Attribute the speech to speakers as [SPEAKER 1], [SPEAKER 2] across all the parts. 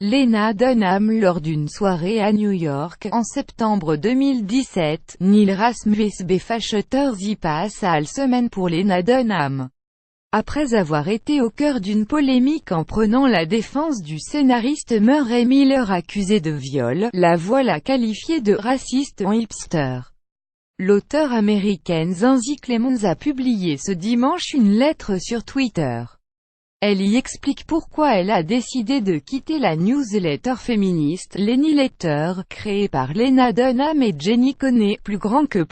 [SPEAKER 1] Lena Dunham lors d'une soirée à New York, en septembre 2017, Neil Rasmussen Befacheteurs y passe à la semaine pour Lena Dunham. Après avoir été au cœur d'une polémique en prenant la défense du scénariste Murray Miller accusé de viol, la voilà qualifiée de raciste en hipster. L'auteure américaine Zinzi Clemons a publié ce dimanche une lettre sur Twitter. Elle y explique pourquoi elle a décidé de quitter la newsletter féministe Lenny Letter, créée par Lena Dunham et Jenny Coney. Plus grand que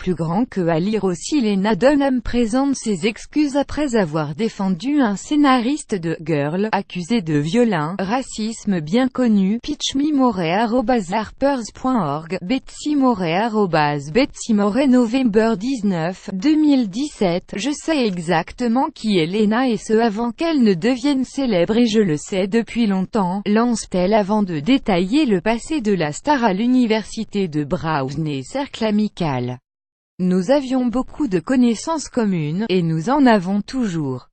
[SPEAKER 1] à lire aussi, Lena Dunham présente ses excuses après avoir défendu un scénariste de Girl, accusé de violent racisme bien connu. pitchmemore@harpers.org, betsymore@betsymore. November 19, 2017. Je sais exactement qui est Lena et ce avant qu'elle ne devienne célèbre et je le sais depuis longtemps, lance-t-elle avant de détailler le passé de la star à l'université de Brown et cercle amical. Nous avions beaucoup de connaissances communes, et nous en avons toujours.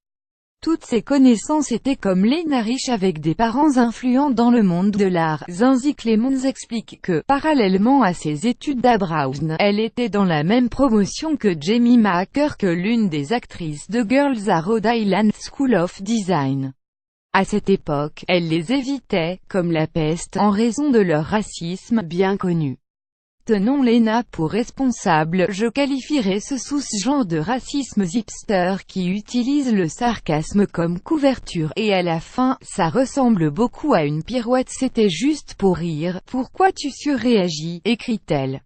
[SPEAKER 1] Toutes ces connaissances étaient comme Lena riche avec des parents influents dans le monde de l'art. Zinzi Clemons explique que, parallèlement à ses études à Brown, elle était dans la même promotion que Jamie McCurk, l'une des actrices de Girls à Rhode Island School of Design. À cette époque, elle les évitait, comme la peste, en raison de leur racisme bien connu. Tenons Lena pour responsable, je qualifierais ce sous-genre de racisme hipster qui utilise le sarcasme comme couverture, et à la fin, ça ressemble beaucoup à une pirouette. C'était juste pour rire, pourquoi tu surréagis, écrit-elle.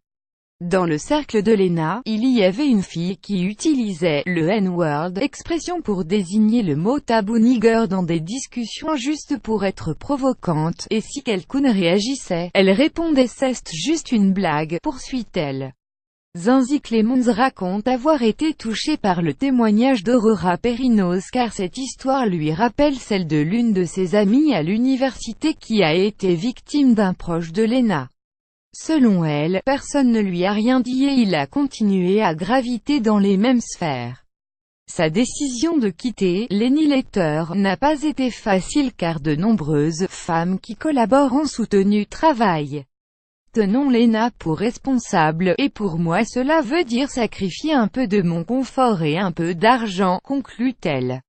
[SPEAKER 1] Dans le cercle de Lena, il y avait une fille qui utilisait le N-word, expression pour désigner le mot tabou nigger dans des discussions juste pour être provocante, et si quelqu'un réagissait, elle répondait c'est juste une blague, poursuit-elle. Zinzi Clemons raconte avoir été touchée par le témoignage d'Aurora Perinos car cette histoire lui rappelle celle de l'une de ses amies à l'université qui a été victime d'un proche de Lena. Selon elle, personne ne lui a rien dit et il a continué à graviter dans les mêmes sphères. Sa décision de quitter Lenny Letter n'a pas été facile car de nombreuses femmes qui collaborent ont soutenu travail. Tenons Lena pour responsable, et pour moi cela veut dire sacrifier un peu de mon confort et un peu d'argent, conclut-elle.